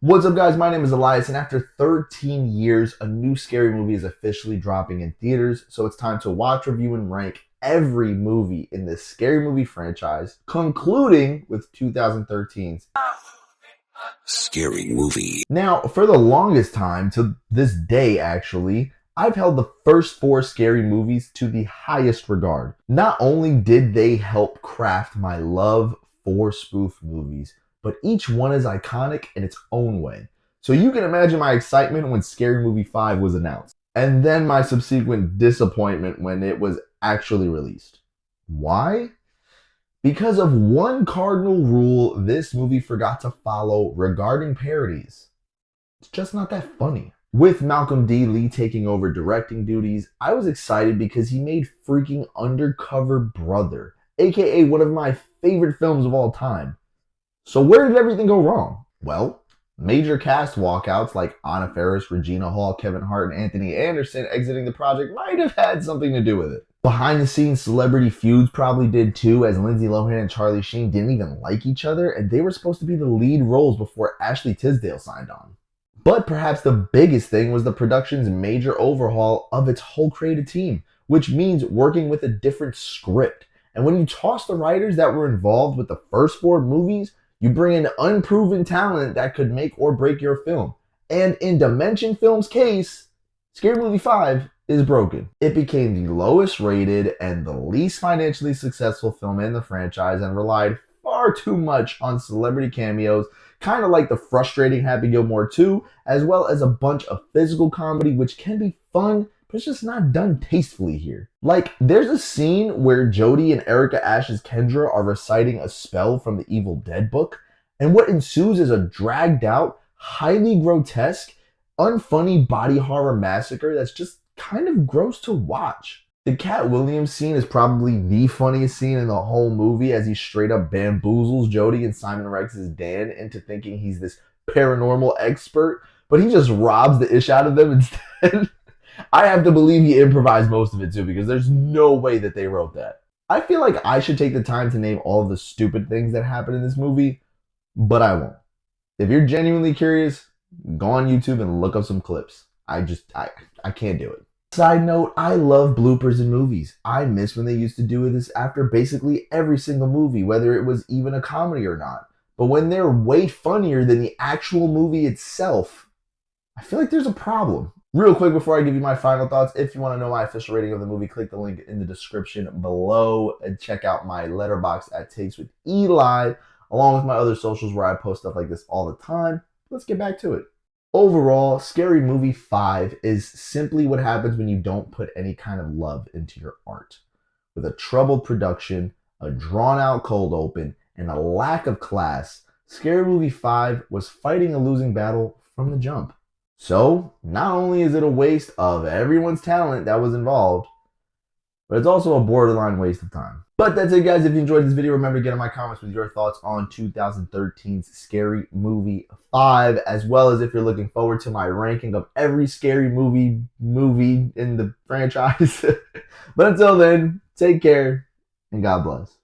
What's up, guys? My name is Elias, and after 13 years, a new scary movie is officially dropping in theaters. So it's time to watch, review, and rank every movie in this scary movie franchise, concluding with 2013's Scary movie. Now, for the longest time, to this day actually, I've held the first four scary movies to the highest regard. Not only did they help craft my love for spoof movies, but each one is iconic in its own way. So you can imagine my excitement when Scary Movie 5 was announced, and then my subsequent disappointment when it was actually released. Why? Because of one cardinal rule this movie forgot to follow regarding parodies. It's just not that funny. With Malcolm D. Lee taking over directing duties, I was excited because he made freaking Undercover Brother, aka one of my favorite films of all time. So where did everything go wrong? Well, major cast walkouts like Anna Faris, Regina Hall, Kevin Hart, and Anthony Anderson exiting the project might have had something to do with it. Behind the scenes celebrity feuds probably did too, as Lindsay Lohan and Charlie Sheen didn't even like each other, and they were supposed to be the lead roles before Ashley Tisdale signed on. But perhaps the biggest thing was the production's major overhaul of its whole creative team, which means working with a different script. And when you toss the writers that were involved with the first four movies, you bring in unproven talent that could make or break your film. And in Dimension Films' case, Scary Movie 5 is broken. It became the lowest rated and the least financially successful film in the franchise and relied far too much on celebrity cameos, kind of like the frustrating Happy Gilmore 2, as well as a bunch of physical comedy, which can be fun, but it's just not done tastefully here. Like, there's a scene where Jodie and Erica Ash's Kendra are reciting a spell from the Evil Dead book, and what ensues is a dragged out, highly grotesque, unfunny body horror massacre that's just kind of gross to watch. The Cat Williams scene is probably the funniest scene in the whole movie, as he straight up bamboozles Jodie and Simon Rex's Dan into thinking he's this paranormal expert, but he just robs the ish out of them instead. I have to believe he improvised most of it too, because there's no way that they wrote that. I feel like I should take the time to name all of the stupid things that happen in this movie, but I won't. If you're genuinely curious, go on YouTube and look up some clips. I can't do it. Side note, I love bloopers in movies. I miss when they used to do this after basically every single movie, whether it was even a comedy or not. But when they're way funnier than the actual movie itself, I feel like there's a problem. Real quick before I give you my final thoughts, if you want to know my official rating of the movie, click the link in the description below and check out my letterbox at Takes with Eli, along with my other socials where I post stuff like this all the time. Let's get back to it. Overall, Scary Movie 5 is simply what happens when you don't put any kind of love into your art. With a troubled production, a drawn-out cold open, and a lack of class, Scary Movie 5 was fighting a losing battle from the jump. So, not only is it a waste of everyone's talent that was involved, but it's also a borderline waste of time. But that's it, guys. If you enjoyed this video, remember to get in my comments with your thoughts on 2013's Scary Movie 5, as well as if you're looking forward to my ranking of every scary movie in the franchise. But until then, take care and God bless.